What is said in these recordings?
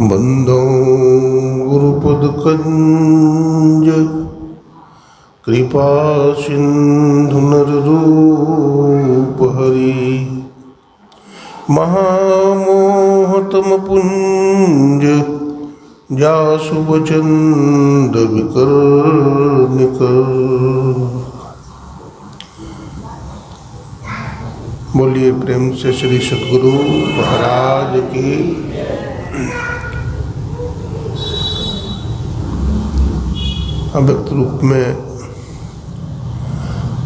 बंदो गुरुपदकंज कृपा सिंधु नररूप हरि महामोहतम पुंज जासु वचंद विकर निकर। बोलिए प्रेम से श्री सद्गुरु महाराज की। अव्यक्त रूप में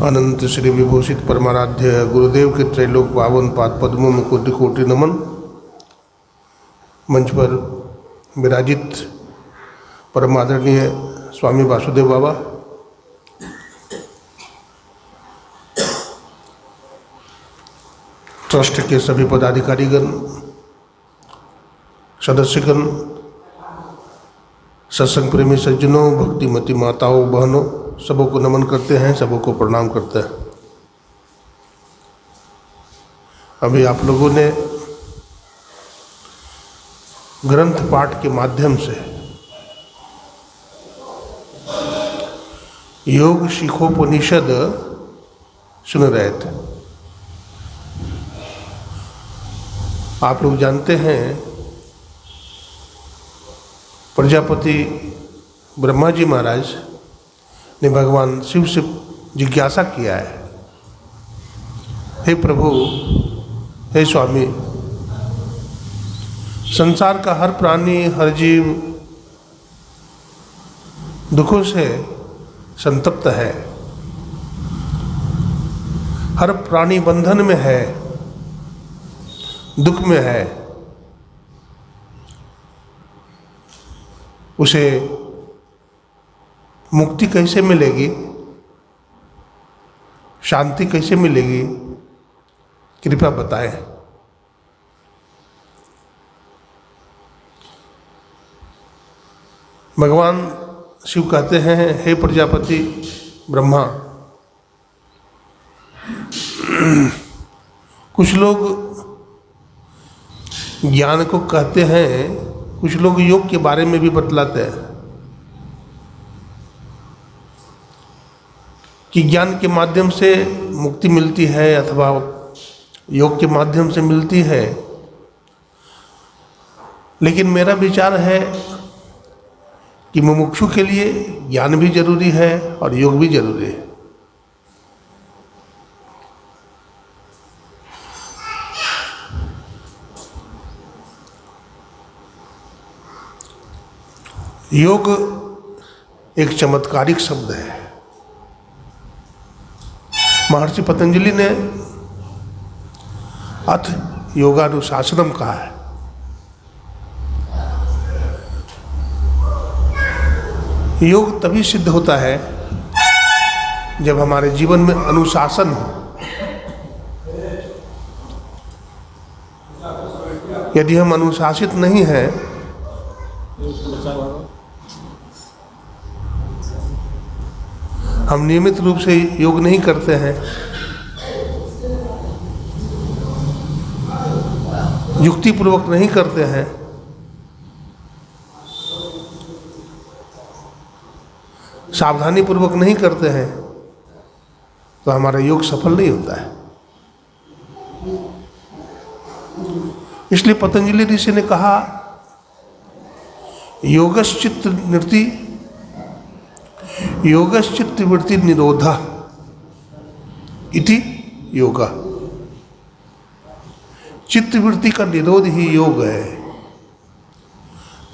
अनंत श्री विभूषित परमाराध्य गुरुदेव के त्रैलोक पावन पाद पद्मों में कोटि कोटि नमन। मंच पर विराजित परम आदरणीय स्वामी वासुदेव बाबा, ट्रस्ट के सभी पदाधिकारीगण, सदस्यगण, सत्संग प्रेमी सज्जनों, भक्तिमती माताओं बहनों, सबों को नमन करते हैं, सबों को प्रणाम करते हैं। अभी आप लोगों ने ग्रंथ पाठ के माध्यम से योग शिखोपनिषद सुन रहे थे। आप लोग जानते हैं प्रजापति ब्रह्मा जी महाराज ने भगवान शिव से जिज्ञासा किया है, हे प्रभु, हे स्वामी, संसार का हर प्राणी, हर जीव दुखों से संतप्त है, हर प्राणी बंधन में है, दुख में है। उसे मुक्ति कैसे मिलेगी, शांति कैसे मिलेगी, कृपया बताएं। भगवान शिव कहते हैं, हे प्रजापति ब्रह्मा, कुछ लोग ज्ञान को कहते हैं, कुछ लोग योग के बारे में भी बतलाते हैं कि ज्ञान के माध्यम से मुक्ति मिलती है अथवा योग के माध्यम से मिलती है। लेकिन मेरा विचार है कि मुमुक्षु के लिए ज्ञान भी जरूरी है और योग भी जरूरी है। योग एक चमत्कारिक शब्द है। महर्षि पतंजलि ने अथ योगानुशासनम कहा है। योग तभी सिद्ध होता है जब हमारे जीवन में अनुशासन हो। यदि हम अनुशासित नहीं हैं, हम नियमित रूप से योग नहीं करते हैं, युक्तिपूर्वक नहीं करते हैं, सावधानी पूर्वक नहीं करते हैं, तो हमारा योग सफल नहीं होता है। इसलिए पतंजलि ऋषि ने कहा, योगश्चित्त निवृत्ति, योगश्चित्त वृत्ति निरोधा इति योगा। चित्त वृत्ति का निरोध ही योग है।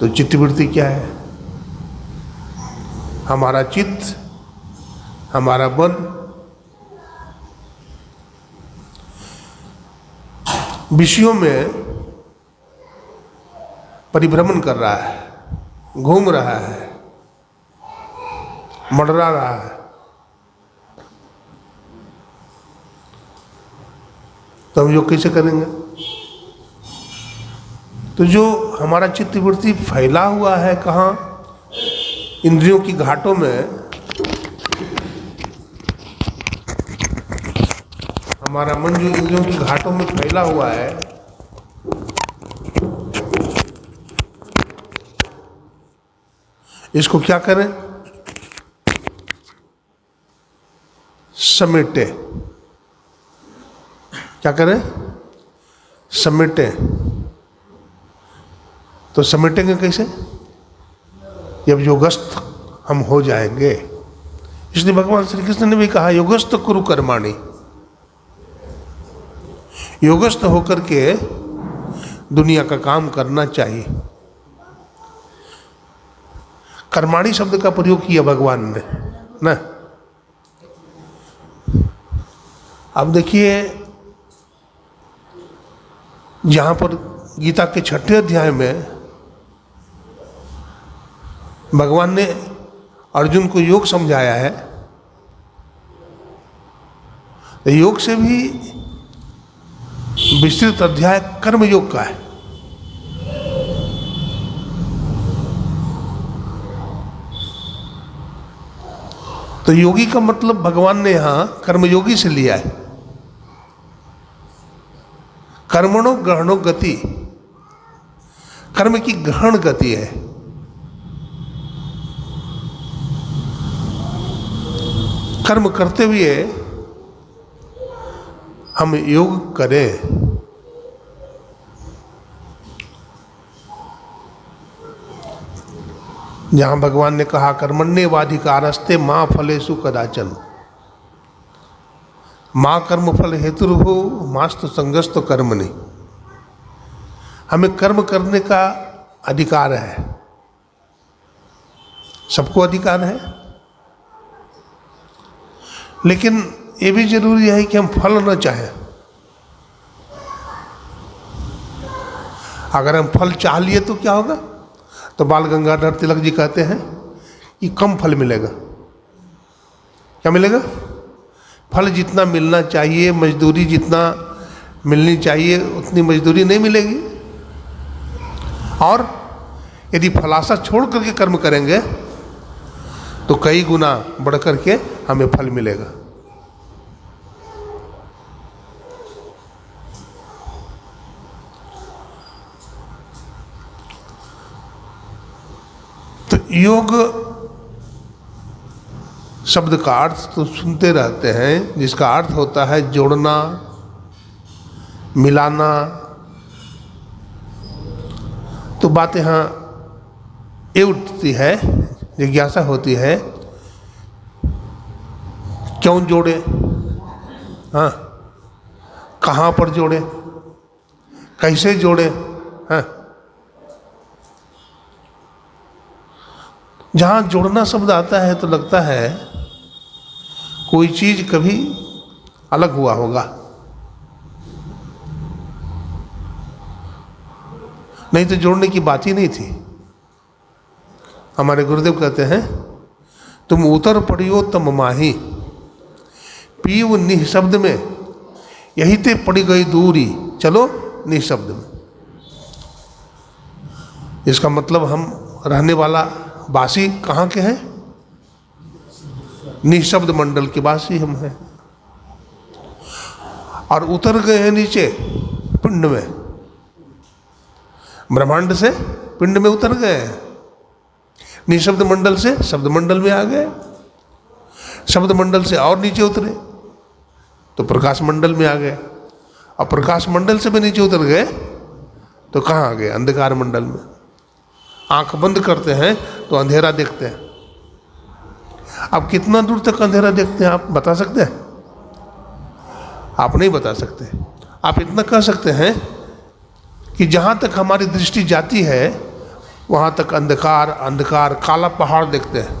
तो चित्त वृत्ति क्या है? हमारा चित्त, हमारा मन विषयों में परिभ्रमण कर रहा है, घूम रहा है, मंडरा रहा है। तो हम योग कैसे करेंगे? तो जो हमारा चित्त वृत्ति फैला हुआ है कहाँ? इंद्रियों की घाटों में। हमारा मन जो इंद्रियों की घाटों में फैला हुआ है, इसको क्या करें? समेटे। क्या करें? समेटे। तो समेटेंगे कैसे? जब योगस्थ हम हो जाएंगे। इसलिए भगवान श्री कृष्ण ने भी कहा योगस्थ कुरु कर्माणि। योगस्थ होकर के दुनिया का काम करना चाहिए। कर्माणी शब्द का प्रयोग किया भगवान ने ना। अब देखिए, जहां पर गीता के 6ठे अध्याय में भगवान ने अर्जुन को योग समझाया है, तो योग से भी विस्तृत अध्याय कर्म योग का है। तो योगी का मतलब भगवान ने यहां कर्मयोगी से लिया है। कर्मणो गहनो गति, कर्म की गहन गति है। कर्म करते हुए हम योग करें। जहां भगवान ने कहा कर्मण्येवाधिकारस्ते मां फलेषु कदाचन, मां कर्म फल हेतुर्भुः मास्तु संगस्तु कर्मणि। हमें कर्म करने का अधिकार है, सबको अधिकार है, लेकिन ये भी जरूरी है कि हम फल न चाहें। अगर हम फल चाह लिए तो क्या होगा? तो बाल गंगाधर तिलक जी कहते हैं कि कम फल मिलेगा। क्या मिलेगा? फल जितना मिलना चाहिए, मजदूरी जितना मिलनी चाहिए, उतनी मजदूरी नहीं मिलेगी। और यदि फलाशा छोड़ करके कर्म करेंगे तो कई गुना बढ़ करके हमें फल मिलेगा। तो योग शब्द का अर्थ तो सुनते रहते हैं, जिसका अर्थ होता है जोड़ना, मिलाना। तो बात यहाँ ये उठती है, जिज्ञासा होती है, क्यों जोड़े? हाँ, कहाँ पर जोड़े, कैसे जोड़े? हाँ, जहाँ जोड़ना शब्द आता है तो लगता है कोई चीज कभी अलग हुआ होगा, नहीं तो जोड़ने की बात ही नहीं थी। हमारे गुरुदेव कहते हैं तुम उतर पड़ियो तम माही, पीव निःशब्द में यही ते पड़ी गई दूरी, चलो निःशब्द में। इसका मतलब हम रहने वाला वासी कहाँ के हैं? निःशब्द मंडल के वासी हम हैं। और उतर गए हैं नीचे पिंड में, ब्रह्मांड से पिंड में उतर गए हैं। निःशब्द मंडल से शब्द मंडल में आ गए, शब्द मंडल से और नीचे उतरे तो प्रकाश मंडल में आ गए, और प्रकाश मंडल से भी नीचे उतर गए तो कहाँ आ गए? अंधकार मंडल में। आंख बंद करते हैं तो अंधेरा देखते हैं। अब कितना दूर तक अंधेरा देखते हैं आप बता सकते हैं? आप नहीं बता सकते। आप इतना कह सकते हैं कि जहाँ तक हमारी दृष्टि जाती है वहाँ तक अंधकार अंधकार, काला पहाड़ देखते हैं।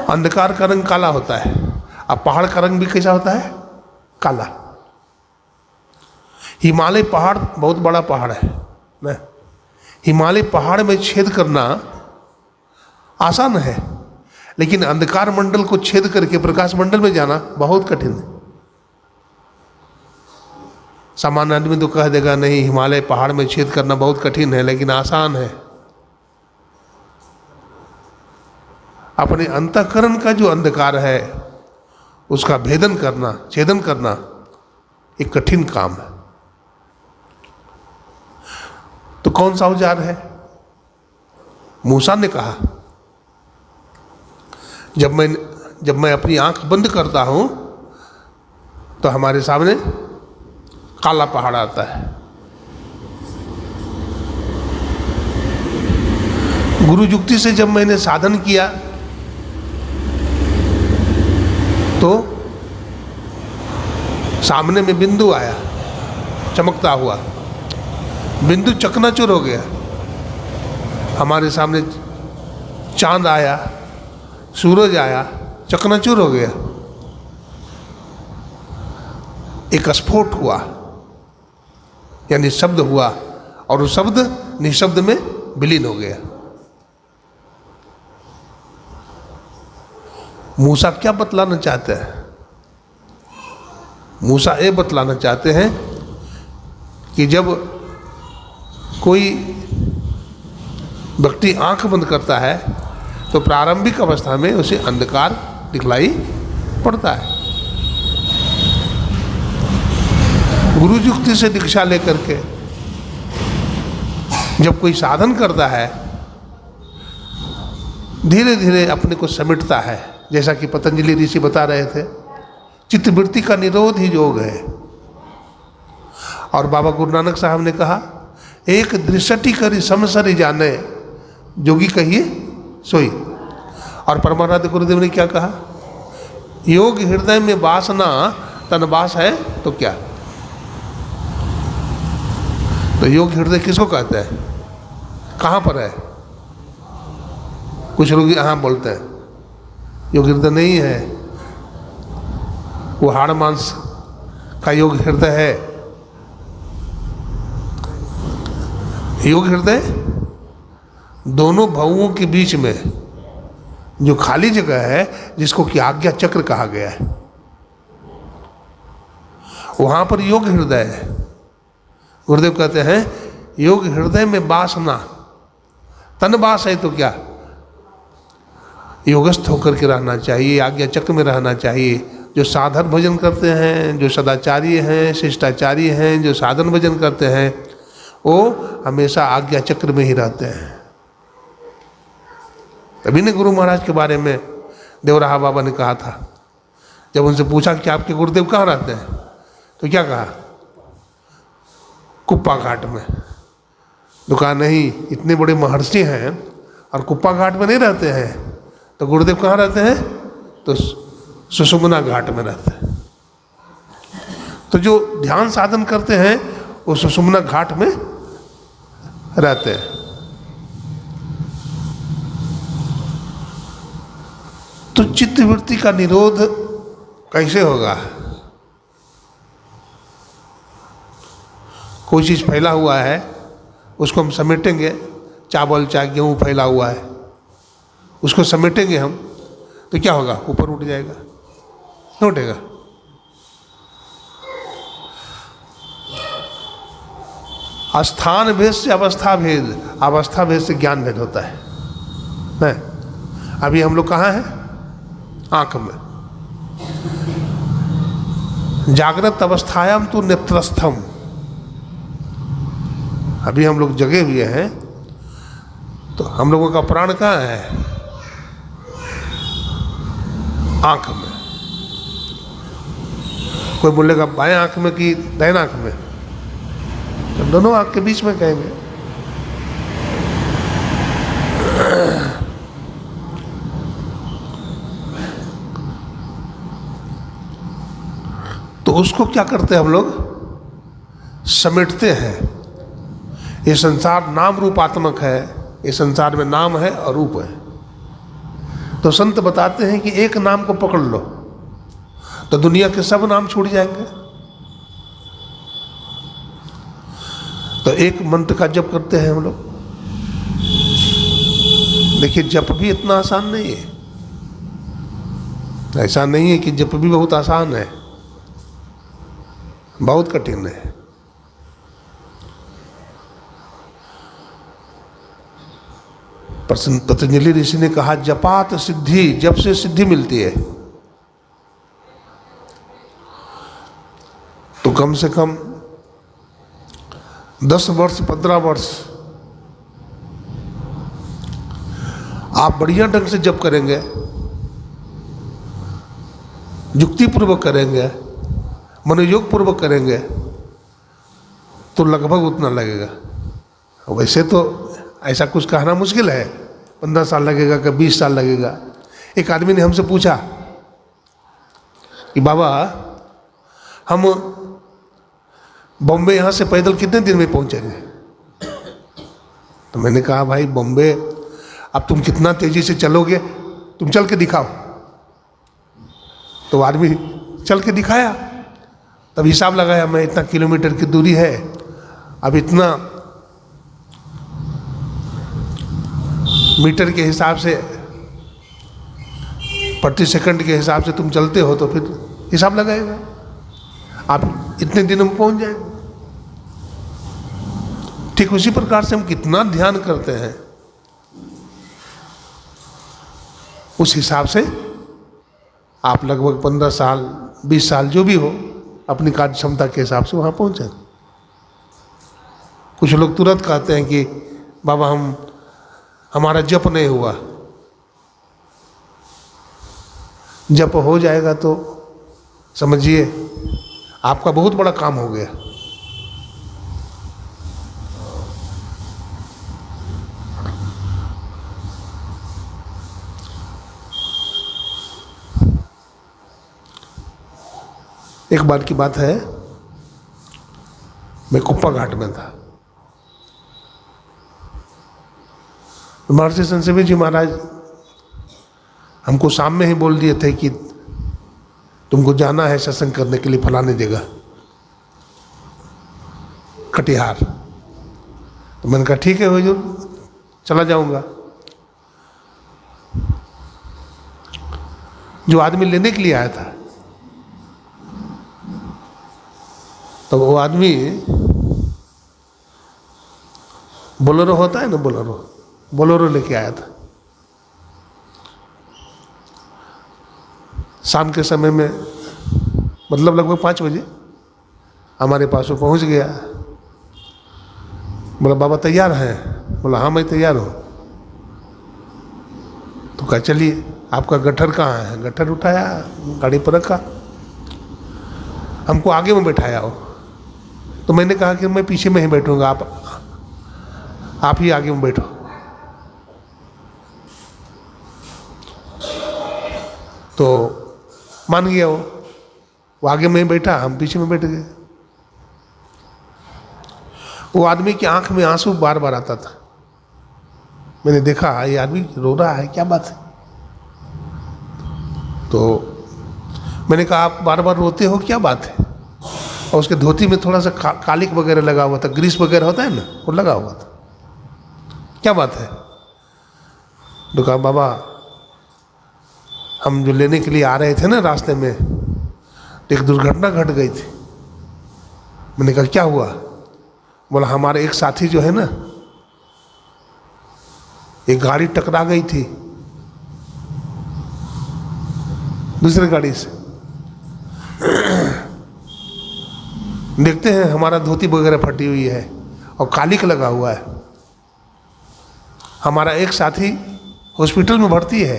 अंधकार का रंग काला होता है, अब पहाड़ का रंग भी कैसा होता है? काला। हिमालय पहाड़ बहुत बड़ा पहाड़ है ना, हिमालय पहाड़ में छेद करना आसान है, लेकिन अंधकार मंडल को छेद करके प्रकाश मंडल में जाना बहुत कठिन है। सामान्य आदमी तो कह देगा नहीं, हिमालय पहाड़ में छेद करना बहुत कठिन है, लेकिन आसान है। अपने अंतःकरण का जो अंधकार है उसका भेदन करना, छेदन करना, एक कठिन काम है। तो कौन सा औजार है? मूसा ने कहा, जब मैं अपनी आंख बंद करता हूं तो हमारे सामने काला पहाड़ आता है। गुरु युक्ति से जब मैंने साधन किया तो सामने में बिंदु आया चमकता हुआ, बिंदु चकनाचूर हो गया। हमारे सामने चांद आया, सूरज आया, चकनाचूर हो गया। एक स्फोट हुआ, यानी शब्द हुआ, और वो शब्द निशब्द में विलीन हो गया। मूसा क्या बतलाना चाहते हैं? मूसा ये बतलाना चाहते हैं कि जब कोई व्यक्ति आंख बंद करता है तो प्रारंभिक अवस्था में उसे अंधकार दिखलाई पड़ता है। गुरु युक्ति से दीक्षा लेकर के जब कोई साधन करता है, धीरे धीरे अपने को समेटता है। जैसा कि पतंजलि ऋषि बता रहे थे, चित्तवृत्ति का निरोध ही योग है। और बाबा गुरु नानक साहब ने कहा, एक दृष्टि करी समसरी जाने, जोगी कहिए सोई। और परमाराध्य गुरुदेव ने क्या कहा? योग हृदय में वासना तन वास है तो क्या। तो योग हृदय किसको कहते हैं? कहाँ पर है? कुछ लोग यहाँ बोलते हैं योग हृदय नहीं है, वो हाड़ मांस का योग हृदय है। योग हृदय दोनों भवों के बीच में जो खाली जगह है, जिसको कि आज्ञा चक्र कहा गया है, वहां पर योग हृदय है। गुरुदेव कहते हैं योग हृदय में वासना तन वास है तो क्या। योगस्थ होकर के रहना चाहिए, आज्ञा चक्र में रहना चाहिए। जो साधन भजन करते हैं, जो सदाचारी हैं, शिष्टाचारी हैं, जो साधन भजन करते हैं, वो हमेशा आज्ञा चक्र में ही रहते हैं। तभी ने गुरु महाराज के बारे में देवराहा बाबा ने कहा था, जब उनसे पूछा कि आपके गुरुदेव कहाँ रहते हैं, तो क्या कहा? कुप्पा घाट में। तो कहा नहीं, इतने बड़े महर्षि हैं और कुप्पा घाट में नहीं रहते हैं, तो गुरुदेव कहाँ रहते हैं? तो सुषुम्ना घाट में रहते हैं। तो जो ध्यान साधन करते हैं वो सुषुम्ना घाट में रहते हैं। तो चित्तवृत्ति का निरोध कैसे होगा? कोई चीज़ फैला हुआ है, उसको हम समेटेंगे। चावल चाहे गेहूँ फैला हुआ है, उसको समेटेंगे हम, तो क्या होगा? ऊपर उठ जाएगा, नहीं उठेगा। स्थान भेद से अवस्था भेद, अवस्था भेद से ज्ञान भेद होता है। नहीं, अभी हम लोग कहाँ हैं? आंख में। जागृत अवस्थायाम तो नेत्रस्थम, अभी हम लोग जगे हुए हैं, तो हम लोगों का प्राण कहाँ है? आंख में। कोई बोलेगा बाएं आंख में कि दाहिने आंख में, तो दोनों आंख के बीच में कहेंगे। तो उसको क्या करते हैं हम लोग? समेटते हैं। ये संसार नाम रूपात्मक है, ये संसार में नाम है और रूप है। तो संत बताते हैं कि एक नाम को पकड़ लो तो दुनिया के सब नाम छूट जाएंगे। तो एक मंत्र का जप करते हैं हम लोग। देखिए, जप भी इतना आसान नहीं है। ऐसा नहीं है कि जप भी बहुत आसान है, बहुत कठिन है। पतंजलि ऋषि ने कहा, जपात सिद्धि, जप से सिद्धि मिलती है। तो कम से कम 10 वर्ष 15 वर्ष आप बढ़िया ढंग से जप करेंगे, युक्तिपूर्वक करेंगे, मनोयोग पूर्वक करेंगे, तो लगभग उतना लगेगा। वैसे तो ऐसा कुछ कहना मुश्किल है, 15 साल लगेगा कि 20 साल लगेगा। एक आदमी ने हमसे पूछा कि बाबा हम बॉम्बे यहाँ से पैदल कितने दिन में पहुँचेंगे? तो मैंने कहा भाई बॉम्बे अब तुम कितना तेजी से चलोगे, तुम चल के दिखाओ। तो आदमी चल के दिखाया, तब हिसाब लगाया मैं इतना किलोमीटर की दूरी है, अब इतना मीटर के हिसाब से प्रति सेकंड के हिसाब से तुम चलते हो, तो फिर हिसाब लगाएगा आप इतने दिनों में पहुंच जाएंगे। ठीक उसी प्रकार से हम कितना ध्यान करते हैं, उस हिसाब से आप लगभग 15 साल 20 साल जो भी हो अपनी कार्य क्षमता के हिसाब से वहाँ पहुँचे। कुछ लोग तुरंत कहते हैं कि बाबा हमारा जप नहीं हुआ। जप हो जाएगा तो समझिए आपका बहुत बड़ा काम हो गया। एक बार की बात है, मैं कुप्पा घाट में था। महर्षि संजीवी जी महाराज हमको शाम में ही बोल दिए थे कि तुमको जाना है सत्संग करने के लिए फलाने जगह कटिहार। तो मैंने कहा ठीक है हुजूर, चला जाऊंगा। जो आदमी लेने के लिए आया था, तो वो आदमी बोलेरो होता है ना, बोलेरो लेके आया था। शाम के समय में मतलब लगभग 5 बजे हमारे पास वो पहुंच गया। बोला बाबा तैयार हैं? बोला हाँ मैं तैयार हूँ। तो कहा चलिए, आपका गट्ठर कहाँ है? गट्ठर उठाया, गाड़ी पर रखा, हमको आगे में बैठाया हो। तो मैंने कहा कि मैं पीछे में ही बैठूंगा, आप ही आगे में बैठो। तो मान गया वो आगे में ही बैठा, हम पीछे में बैठ गए। वो आदमी की आंख में आंसू बार बार आता था। मैंने देखा ये आदमी रो रहा है, क्या बात है? तो मैंने कहा आप बार बार रोते हो, क्या बात है? और उसके धोती में थोड़ा सा कालिक वगैरह लगा हुआ था, ग्रीस वगैरह होता है ना, वो लगा हुआ था। क्या बात है? तो कहा बाबा हम जो लेने के लिए आ रहे थे ना, रास्ते में एक दुर्घटना घट गई थी। मैंने कहा क्या हुआ? बोला हमारे एक साथी जो है ना, एक गाड़ी टकरा गई थी दूसरे गाड़ी से। देखते हैं हमारा धोती वगैरह फटी हुई है और कालिक लगा हुआ है। हमारा एक साथी हॉस्पिटल में भर्ती है।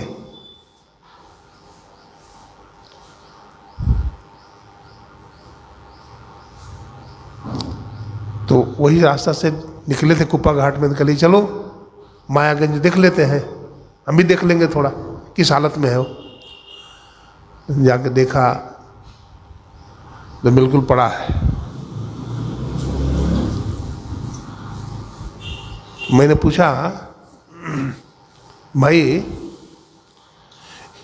तो वही रास्ता से निकले थे कुप्पा घाट में। निकली चलो मायागंज देख लेते हैं, हम भी देख लेंगे थोड़ा किस हालत में है वो। जाके देखा तो बिल्कुल पड़ा है। मैंने पूछा भाई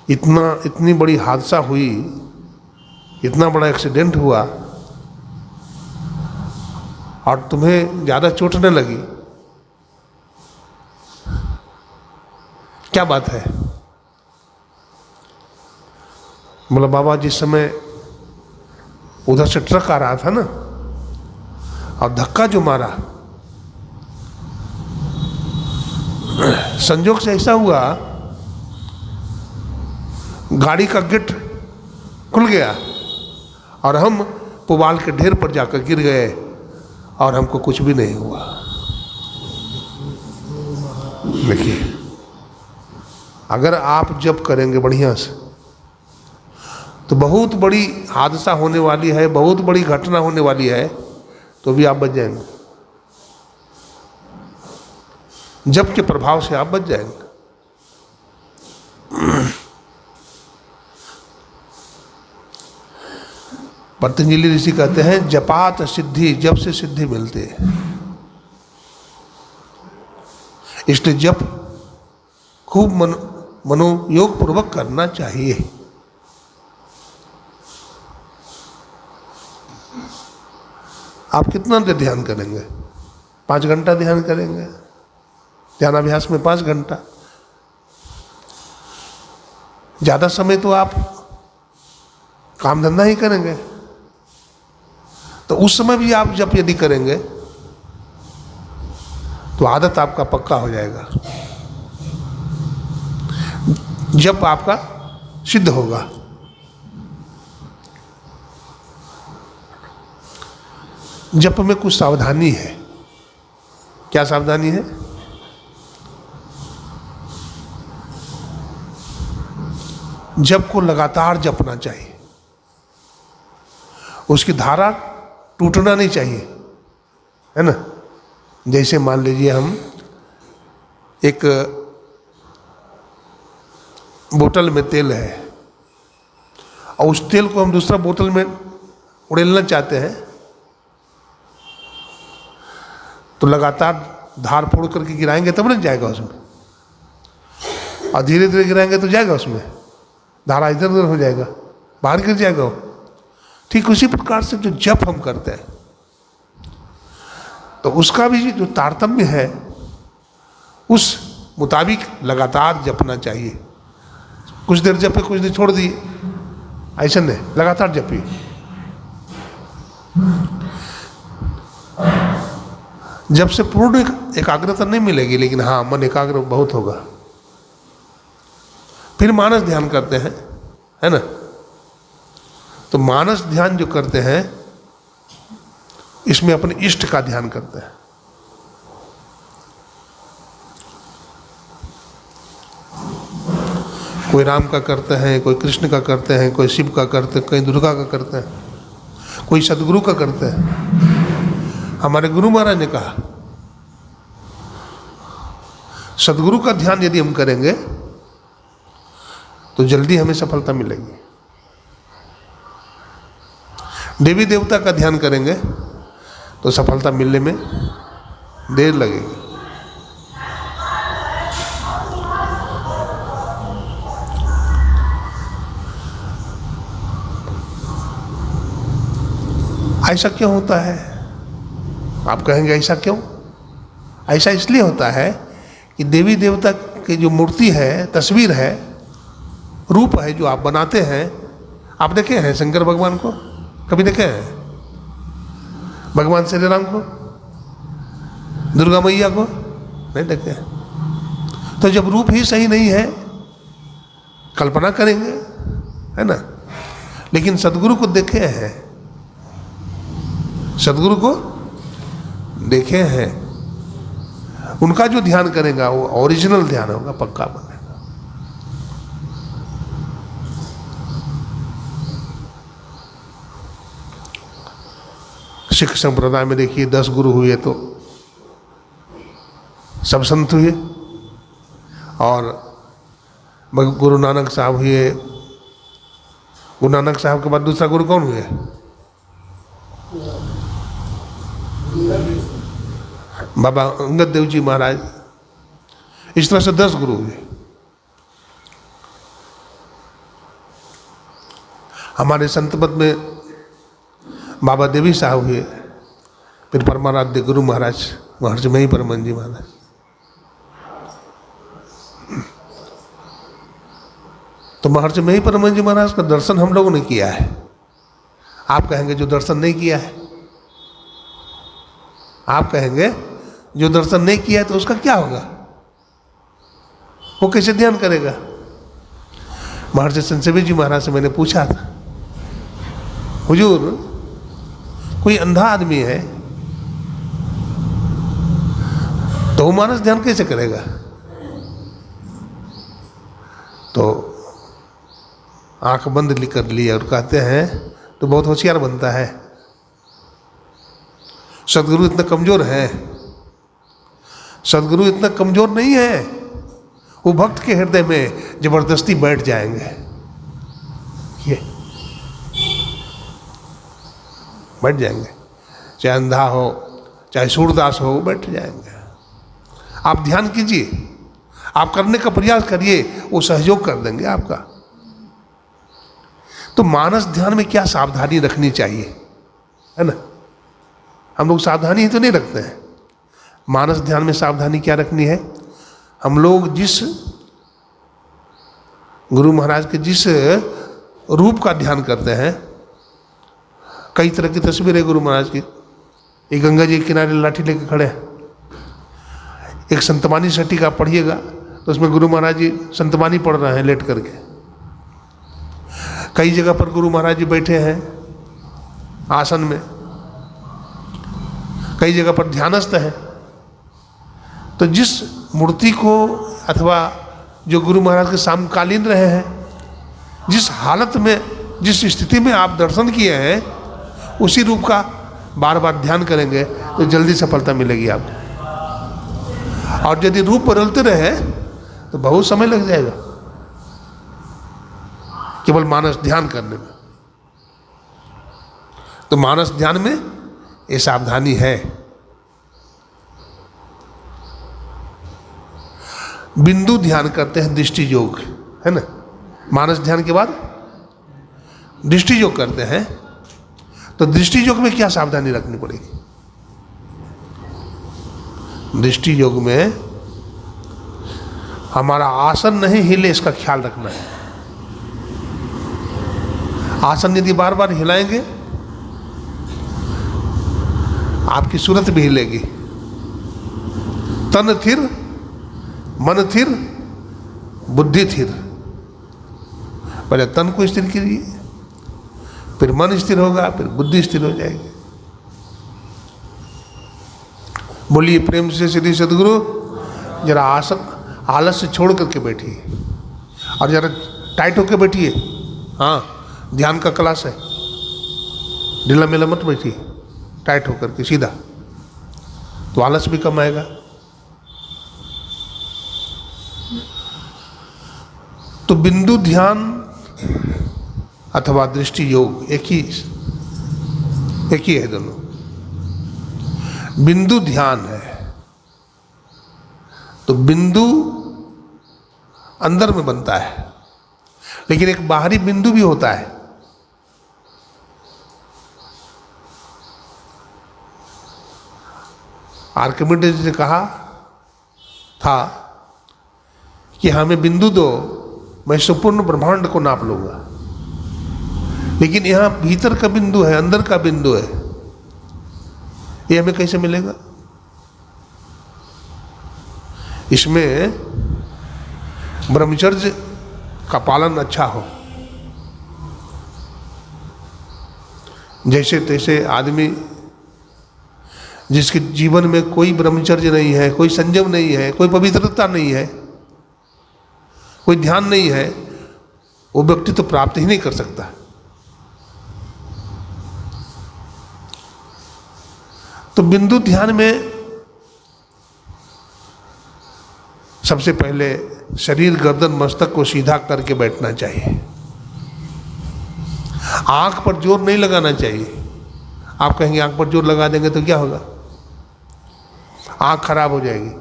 इतनी बड़ी हादसा हुई, इतना बड़ा एक्सीडेंट हुआ और तुम्हें ज़्यादा चोट न लगी, क्या बात है? बोला बाबा जिस समय उधर से ट्रक आ रहा था ना और धक्का जो मारा, संजोग से ऐसा हुआ गाड़ी का गेट खुल गया और हम पुवाल के ढेर पर जाकर गिर गए और हमको कुछ भी नहीं हुआ। देखिए, अगर आप जप करेंगे बढ़िया से तो बहुत बड़ी हादसा होने वाली है, बहुत बड़ी घटना होने वाली है, तो भी आप बच जाएंगे। जप के प्रभाव से आप बच जाएंगे। पतंजलि ऋषि कहते हैं जपात सिद्धि, जप से सिद्धि मिलती है। इसलिए जप खूब मनोयोग पूर्वक करना चाहिए। आप कितना देर ध्यान करेंगे? 5 घंटा ध्यान करेंगे, ध्यानाभ्यास में 5 घंटा। ज़्यादा समय तो आप काम धंधा ही करेंगे, तो उस समय भी आप जप यदि करेंगे तो आदत आपका पक्का हो जाएगा, जप आपका सिद्ध होगा। जप में कुछ सावधानी है। क्या सावधानी है? जप को लगातार जपना चाहिए, उसकी धारा टूटना नहीं चाहिए, है ना। जैसे मान लीजिए हम एक बोतल में तेल है और उस तेल को हम दूसरा बोतल में उड़ेलना चाहते हैं, तो लगातार धार फोड़ करके गिराएंगे तब न जाएगा उसमें, और धीरे धीरे गिराएंगे तो जाएगा उसमें, धारा इधर उधर हो जाएगा, बाहर गिर जाएगा वो। ठीक उसी प्रकार से जो जप हम करते हैं तो उसका भी जो तारतम्य है उस मुताबिक लगातार जपना चाहिए। कुछ देर जपे, कुछ देर छोड़ दिए, ऐसा नहीं, लगातार जपिए। जब से पूर्ण एकाग्रता नहीं मिलेगी, लेकिन हाँ मन एकाग्र बहुत होगा। फिर मानस ध्यान करते हैं, है ना। तो मानस ध्यान जो करते हैं इसमें अपने इष्ट का ध्यान करते हैं। कोई राम का करते हैं, कोई कृष्ण का करते हैं, कोई शिव का करते हैं, कोई दुर्गा का करते हैं, कोई सदगुरु का करते हैं। हमारे गुरु महाराज ने कहा सदगुरु का ध्यान यदि हम करेंगे तो जल्दी हमें सफलता मिलेगी। देवी देवता का ध्यान करेंगे तो सफलता मिलने में देर लगेगी। ऐसा क्यों होता है? आप कहेंगे ऐसा क्यों? ऐसा इसलिए होता है कि देवी देवता की जो मूर्ति है, तस्वीर है, रूप है जो आप बनाते हैं, आप देखे हैं शंकर भगवान को? कभी देखे हैं? भगवान श्री राम को, दुर्गा मैया को नहीं देखे हैं। तो जब रूप ही सही नहीं है, कल्पना करेंगे, है ना। लेकिन सदगुरु को देखे हैं, सदगुरु को देखे हैं, उनका जो ध्यान करेगा वो ओरिजिनल ध्यान होगा, पक्का बनेगा। सिख संप्रदाय में देखिए 10 गुरु हुए तो सब संत हुए, और गुरु नानक साहब हुए। गुरु नानक साहब के बाद दूसरा गुरु कौन हुए? बाबा अंगद देव जी महाराज। इस तरह से 10 गुरु हुए। हमारे संत मत में बाबा देवी साहब हुए, फिर परमाराध्य गुरु महाराज महर्षि मही परमहंस जी महाराज। तो महर्षि मही परमहंस जी महाराज का दर्शन हम लोगों ने किया है। आप कहेंगे जो दर्शन नहीं किया है, आप कहेंगे जो दर्शन नहीं किया है तो उसका क्या होगा? वो कैसे ध्यान करेगा? महर्षि संतसेवी जी महाराज से मैंने पूछा था, हुजूर कोई अंधा आदमी है तो वो मानस ध्यान कैसे करेगा? तो आंख बंद कर ली और कहते हैं तो बहुत होशियार बनता है। सदगुरु इतना कमजोर है? सदगुरु इतना कमजोर नहीं है, वो भक्त के हृदय में जबरदस्ती बैठ जाएंगे। ये बैठ जाएंगे, चाहे अंधा हो चाहे सूरदास हो, बैठ जाएंगे। आप ध्यान कीजिए, आप करने का प्रयास करिए, वो सहयोग कर देंगे आपका। तो मानस ध्यान में क्या सावधानी रखनी चाहिए, है ना? हम लोग सावधानी ही तो नहीं रखते हैं। मानस ध्यान में सावधानी क्या रखनी है? हम लोग जिस गुरु महाराज के जिस रूप का ध्यान करते हैं, कई तरह की तस्वीरें गुरु महाराज की। एक गंगा जी के किनारे लाठी लेके खड़े हैं, एक संतवानी सटी का पढ़िएगा तो उसमें गुरु महाराज जी संतवानी पढ़ रहे हैं लेट करके। कई जगह पर गुरु महाराज जी बैठे हैं आसन में, कई जगह पर ध्यानस्थ है। तो जिस मूर्ति को अथवा जो गुरु महाराज के समकालीन रहे हैं, जिस हालत में जिस स्थिति में आप दर्शन किए हैं, उसी रूप का बार बार ध्यान करेंगे तो जल्दी सफलता मिलेगी आपको। और यदि रूप बदलते रहे तो बहुत समय लग जाएगा केवल मानस ध्यान करने में। तो मानस ध्यान में ये सावधानी है। बिंदु ध्यान करते हैं, दृष्टि योग, है ना? मानस ध्यान के बाद दृष्टि योग करते हैं। तो दृष्टि योग में क्या सावधानी रखनी पड़ेगी? दृष्टि योग में हमारा आसन नहीं हिले, इसका ख्याल रखना है। आसन यदि बार बार हिलाएंगे, आपकी सूरत भी हिलेगी। तन थिर, मन थिर, बुद्धि थिर। पहले तन को स्थिर कीजिए, फिर मन स्थिर होगा, फिर बुद्धि स्थिर हो जाएगी। बोलिए प्रेम से श्री सदगुरु। जरा आसन आलस से छोड़ करके बैठिए और जरा टाइट होकर बैठिए। हाँ, ध्यान का क्लास है, ढीला मेला मत बैठिए, टाइट होकर के सीधा, तो आलस भी कम आएगा। तो बिंदु ध्यान अथवा दृष्टि योग एक ही है दोनों। बिंदु ध्यान है तो बिंदु अंदर में बनता है, लेकिन एक बाहरी बिंदु भी होता है। आर्किमिडीज ने कहा था कि हमें बिंदु दो, मैं संपूर्ण ब्रह्मांड को नाप लूंगा। लेकिन यहां भीतर का बिंदु है, अंदर का बिंदु है, ये हमें कैसे मिलेगा? इसमें ब्रह्मचर्य का पालन अच्छा हो। जैसे तैसे आदमी जिसके जीवन में कोई ब्रह्मचर्य नहीं है, कोई संयम नहीं है, कोई पवित्रता नहीं है, कोई ध्यान नहीं है, वो व्यक्ति तो प्राप्त ही नहीं कर सकता। तो बिंदु ध्यान में सबसे पहले शरीर, गर्दन, मस्तक को सीधा करके बैठना चाहिए। आंख पर जोर नहीं लगाना चाहिए। आप कहेंगे आंख पर जोर लगा देंगे तो क्या होगा? आंख खराब हो जाएगी।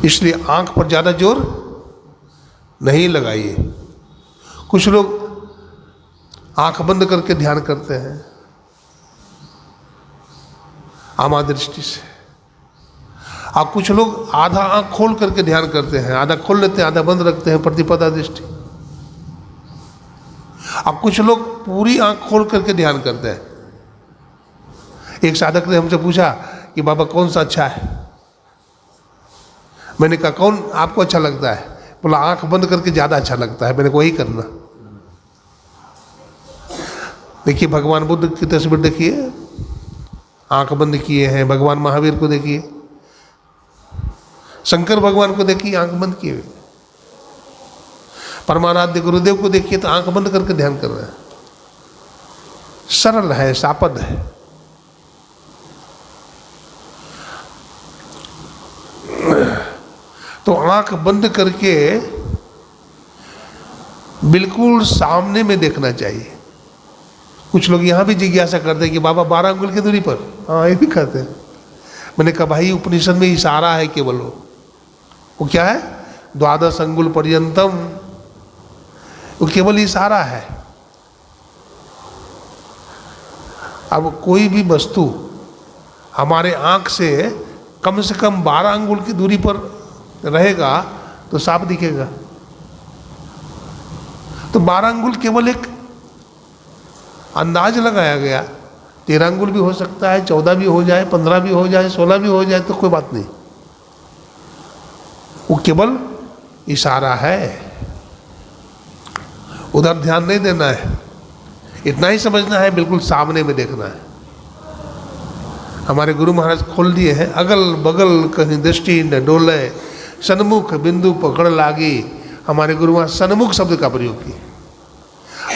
इसलिए आंख पर ज़्यादा जोर नहीं लगाइए। कुछ लोग आंख बंद करके ध्यान करते हैं आमा दृष्टि से, और कुछ लोग आधा आंख खोल करके ध्यान करते हैं, आधा खोल लेते हैं, आधा बंद रखते हैं, प्रतिपदा दृष्टि। अब कुछ लोग पूरी आंख खोल करके ध्यान करते हैं। एक साधक ने हमसे पूछा कि बाबा कौन सा अच्छा है? मैंने कहा कौन आपको अच्छा लगता है? बोला आंख बंद करके ज़्यादा अच्छा लगता है। मैंने को वही करना। देखिए भगवान बुद्ध की तस्वीर देखिए, आंख बंद किए हैं। भगवान महावीर को देखिए, शंकर भगवान को देखिए आंख बंद किए हुए। परमाराध्य गुरुदेव को देखिए तो आंख बंद करके ध्यान कर रहे हैं। सरल है, सापद है। तो आंख बंद करके बिल्कुल सामने में देखना चाहिए। कुछ लोग यहां भी जिज्ञासा करते हैं कि बाबा 12 अंगुल की दूरी पर, हाँ ये भी कहते हैं। मैंने कहा भाई उपनिषद में इशारा है केवल, वो क्या है, 12 अंगुल पर्यंतम, वो केवल इशारा है। अब कोई भी वस्तु हमारे आंख से कम 12 अंगुल की दूरी पर रहेगा तो साफ दिखेगा। तो 12 अंगुल केवल एक अंदाज लगाया गया। 13 अंगुल भी हो सकता है, 14 भी हो जाए, 15 भी हो जाए, 16 भी हो जाए, तो कोई बात नहीं, वो केवल इशारा है। उधर ध्यान नहीं देना है, इतना ही समझना है, बिल्कुल सामने में देखना है। हमारे गुरु महाराज खोल दिए हैं, अगल बगल कहीं दृष्टि न डोले, सन्मुख बिंदु पकड़ लागी। हमारे गुरु महाराज सन्मुख शब्द का प्रयोग किए।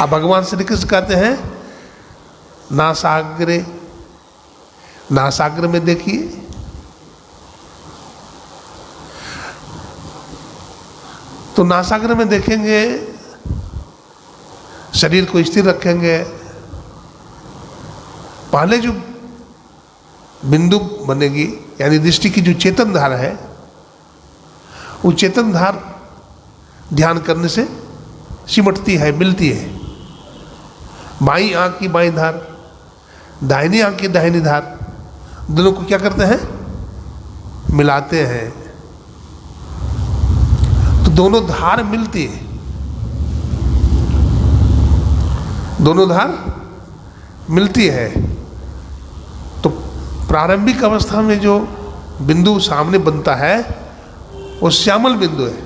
अब भगवान श्री कृष्ण कहते हैं नासाग्रे, नासाग्र में देखिए, तो नासाग्र में देखेंगे, शरीर को स्थिर रखेंगे। पहले जो बिंदु बनेगी, यानी दृष्टि की जो चेतन धार है, वो चेतन धार ध्यान करने से सिमटती है, मिलती है। बाईं आंख की बाईं धार, दाहिनी आंख की दाहिनी धार, दोनों को क्या करते हैं, मिलाते हैं, तो दोनों धार मिलती है। दोनों धार मिलती है। तो प्रारंभिक अवस्था में जो बिंदु सामने बनता है वो श्यामल बिंदु है,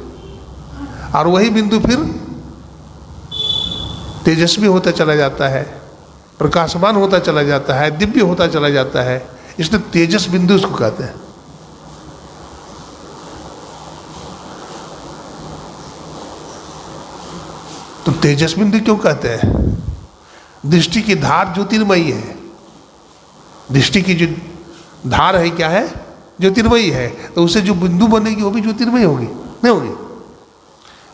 और वही बिंदु फिर तेजस्वी होता चला जाता है, प्रकाशमान होता चला जाता है, दिव्य होता चला जाता है। इसलिए तेजस बिंदु उसको कहते हैं। तो तेजस बिंदु क्यों कहते हैं? दृष्टि की धार ज्योतिर्मयी है। दृष्टि की जो धार है क्या है, ज्योतिर्मयी है। तो उससे जो बिंदु बनेगी वो भी ज्योतिर्मयी होगी, नहीं होगी?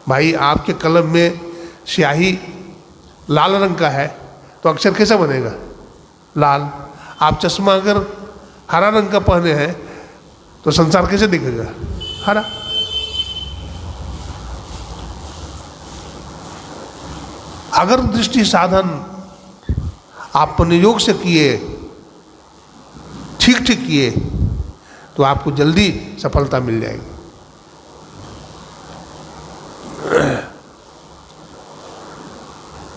भाई आपके कलम में स्याही लाल रंग का है तो अक्षर कैसा बनेगा? लाल। आप चश्मा अगर हरा रंग का पहने हैं तो संसार कैसे दिखेगा? हरा। अगर दृष्टि साधन आप योग से किए, ठीक ठीक किए, तो आपको जल्दी सफलता मिल जाएगी।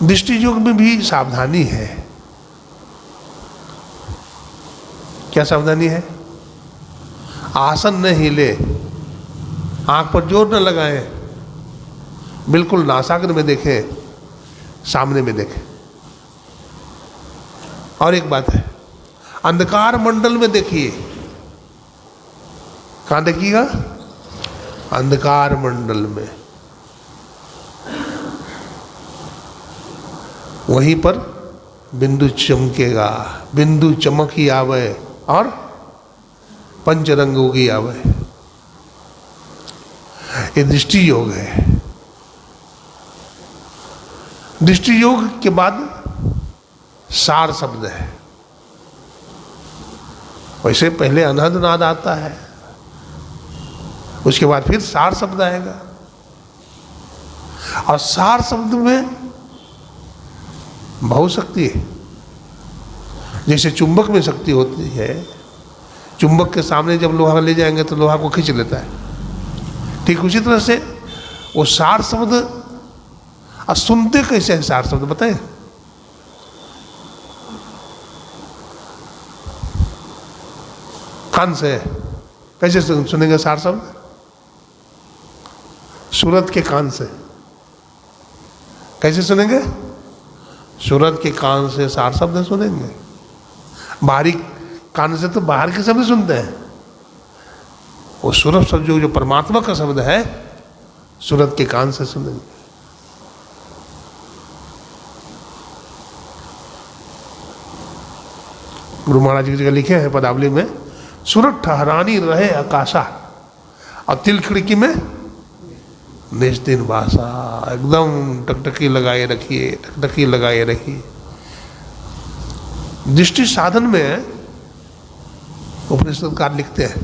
दृष्टि योग में भी सावधानी है। क्या सावधानी है? आसन न हिले, आंख पर जोर न लगाएं, बिल्कुल नासाग्र में देखें, सामने में देखें। और एक बात है, अंधकार मंडल में देखिए। कहां देखिएगा? अंधकार मंडल में। वहीं पर बिंदु चमकेगा। बिंदु चमकी आवे और पंचरंग उगी आवे। ये दृष्टि योग है। दृष्टि योग के बाद सार शब्द है। वैसे पहले अनहद नाद आता है, उसके बाद फिर सार शब्द आएगा। और सार शब्द में बहुत शक्ति है। जैसे चुंबक में शक्ति होती है, चुंबक के सामने जब लोहा ले जाएंगे तो लोहा को खींच लेता है, ठीक उसी तरह से वो सार शब्द। और सुनते कैसे हैं सार शब्द बताएं? कान से। कैसे सुनेंगे सार शब्द? सूरत के कान से। कैसे सुनेंगे? सूरत के कान से 60 शब्द सुनेंगे। बाहरी कान से तो बाहर के शब्द सुनते हैं, वो सूरत शब्द जो परमात्मा का शब्द है सूरत के कान से सुनेंगे। गुरु महाराज जी की जगह लिखे हैं पदावली में, सूरत ठहरानी रहे आकाशा और तिल खिड़की में निज दिन भाषा। एकदम टकटकी लगाए रखिए, टकटकी लगाए रखिए। दृष्टि साधन में उपनिषदकार लिखते हैं,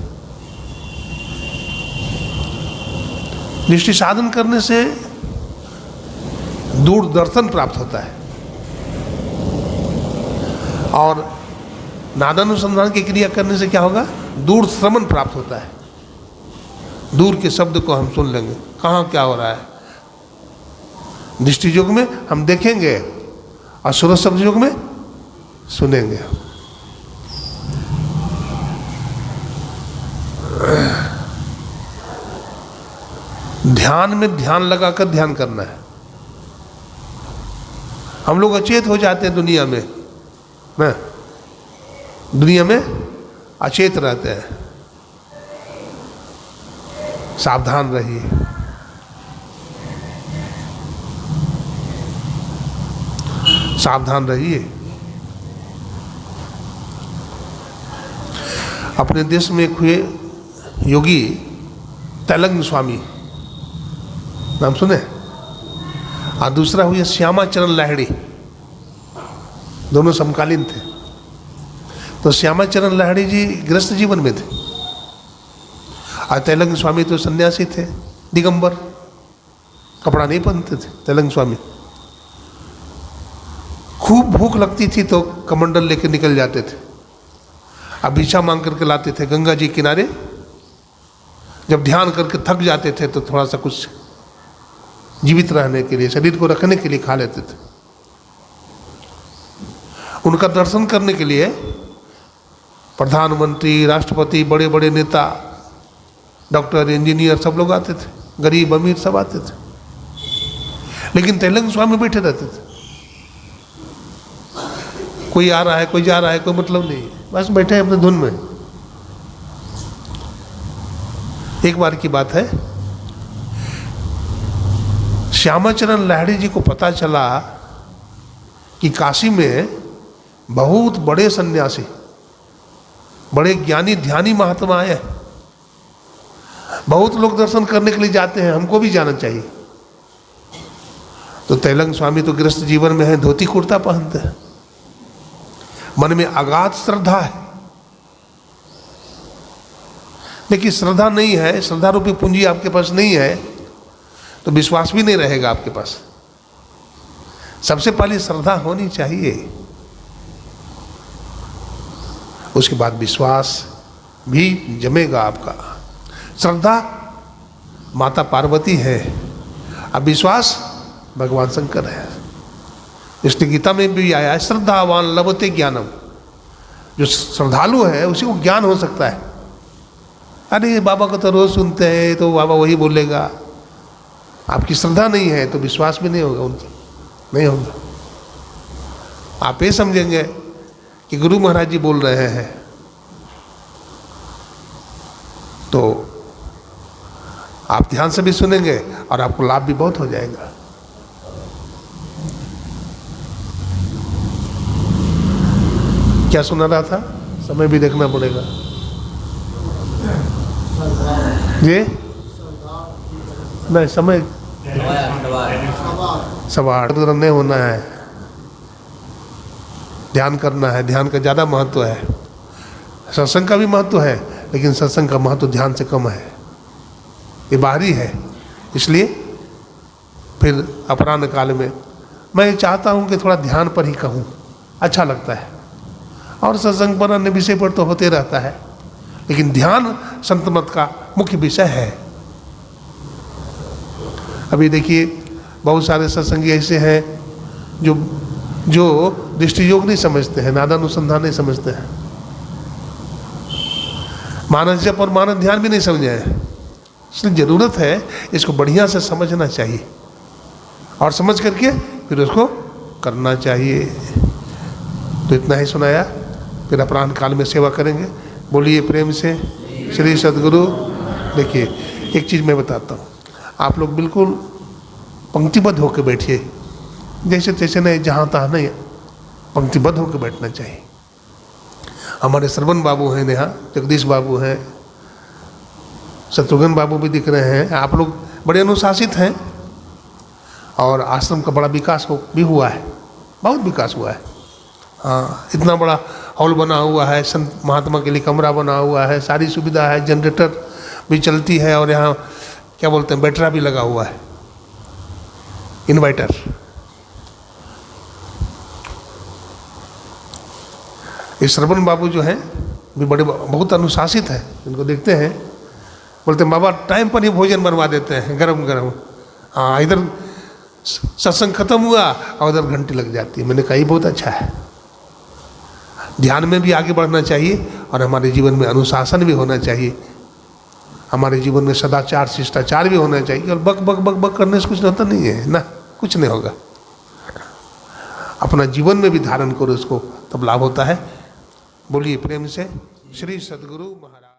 दृष्टि साधन करने से दूरदर्शन प्राप्त होता है और नादानुसंधान की क्रिया करने से क्या होगा, दूर श्रवण प्राप्त होता है। दूर के शब्द को हम सुन लेंगे, कहाँ क्या हो रहा है। दृष्टि युग में हम देखेंगे और सूरत शब्द युग में सुनेंगे। ध्यान में ध्यान लगाकर ध्यान करना है। हम लोग अचेत हो जाते हैं दुनिया में ना, दुनिया में अचेत रहते हैं। सावधान रहिए। सावधान रहिए। अपने देश में एक हुए योगी तैलंग स्वामी, नाम सुने, और दूसरा हुए श्यामा चरण लाहिड़ी। दोनों समकालीन थे। तो श्यामा चरण लाहिड़ी जी गृहस्थ जीवन में थे और तैलंग स्वामी तो सन्यासी थे, दिगंबर, कपड़ा नहीं पहनते थे तैलंग स्वामी। खूब भूख लगती थी तो कमंडल लेके निकल जाते थे, अब भिक्षा मांग करके लाते थे गंगा जी किनारे। जब ध्यान करके थक जाते थे तो थोड़ा सा कुछ जीवित रहने के लिए, शरीर को रखने के लिए खा लेते थे। उनका दर्शन करने के लिए प्रधानमंत्री, राष्ट्रपति, बड़े बड़े नेता, डॉक्टर, इंजीनियर सब लोग आते थे, गरीब अमीर सब आते थे। लेकिन तैलंग स्वामी बैठे रहते थे। कोई आ रहा है, कोई जा रहा है, कोई मतलब नहीं, बस बैठे हैं अपने धुन में। एक बार की बात है, श्यामाचरण लाहिड़ी जी को पता चला कि काशी में बहुत बड़े सन्यासी, बड़े ज्ञानी ध्यानी महात्मा आए। बहुत लोग दर्शन करने के लिए जाते हैं, हमको भी जाना चाहिए। तो तैलंग स्वामी तो गृहस्थ जीवन में है, धोती कुर्ता पहनते हैं। मन में अगाध श्रद्धा है, लेकिन श्रद्धा नहीं है, श्रद्धा रूपी पूंजी आपके पास नहीं है तो विश्वास भी नहीं रहेगा आपके पास। सबसे पहले श्रद्धा होनी चाहिए, उसके बाद विश्वास भी जमेगा आपका। श्रद्धा माता पार्वती है, अब विश्वास भगवान शंकर है। इसलिए गीता में भी आया है, श्रद्धावान लभते ज्ञानम। जो श्रद्धालु है उसी को ज्ञान हो सकता है। अरे बाबा को तो रोज सुनते हैं तो बाबा वही बोलेगा। आपकी श्रद्धा नहीं है तो विश्वास भी नहीं होगा, उनकी नहीं होगा। आप ये समझेंगे कि गुरु महाराज जी बोल रहे हैं तो आप ध्यान से भी सुनेंगे और आपको लाभ भी बहुत हो जाएगा। क्या सुना रहा था, समय भी देखना पड़ेगा जी। नहीं, समय सवार नहीं होना है, ध्यान करना है। ध्यान का ज़्यादा महत्व है। सत्संग का भी महत्व है, लेकिन सत्संग का महत्व ध्यान से कम है, ये बाहरी है। इसलिए फिर अपराह्न काल में मैं चाहता हूँ कि थोड़ा ध्यान पर ही कहूँ, अच्छा लगता है। और सत्संग पर अन्य विषय पर तो होते रहता है, लेकिन ध्यान संत मत का मुख्य विषय है। अभी देखिए बहुत सारे सत्संगी ऐसे हैं जो दृष्टि योग नहीं समझते हैं, नादानुसंधान नहीं समझते हैं, मानस जप और मानस ध्यान भी नहीं समझे हैं। इसलिए ज़रूरत है इसको बढ़िया से समझना चाहिए और समझ करके फिर उसको करना चाहिए। तो इतना ही सुनाया, फिर अपराह्न काल में सेवा करेंगे। बोलिए प्रेम से श्री सद्गुरु। देखिए एक चीज़ मैं बताता हूँ, आप लोग बिल्कुल पंक्तिबद्ध होकर बैठिए, जैसे तैसे नहीं, जहाँ तहाँ नहीं, पंक्तिबद्ध होकर बैठना चाहिए। हमारे श्रवण बाबू हैं यहाँ, जगदीश बाबू हैं, शत्रुघ्न बाबू भी दिख रहे हैं। आप लोग बड़े अनुशासित हैं और आश्रम का बड़ा विकास भी हुआ है, बहुत विकास हुआ है। हाँ, इतना बड़ा हॉल बना हुआ है, संत महात्मा के लिए कमरा बना हुआ है, सारी सुविधा है, जनरेटर भी चलती है और यहाँ क्या बोलते हैं बैटरा भी लगा हुआ है, इन्वर्टर। ये श्रवण बाबू जो हैं भी बड़े बहुत अनुशासित हैं, इनको देखते हैं, बोलते हैं बाबा टाइम पर ही भोजन बनवा देते हैं गरम गरम। हाँ, इधर सत्संग खत्म हुआ और उधर घंटी लग जाती है। मैंने कहा ये बहुत अच्छा है, ध्यान में भी आगे बढ़ना चाहिए और हमारे जीवन में अनुशासन भी होना चाहिए, हमारे जीवन में सदाचार शिष्टाचार भी होना चाहिए। और बक बक बक बक करने से कुछ होता नहीं है ना, कुछ नहीं होगा। अपना जीवन में भी धारण करो इसको, तब लाभ होता है। बोलिए प्रेम से श्री सद्गुरु महाराज।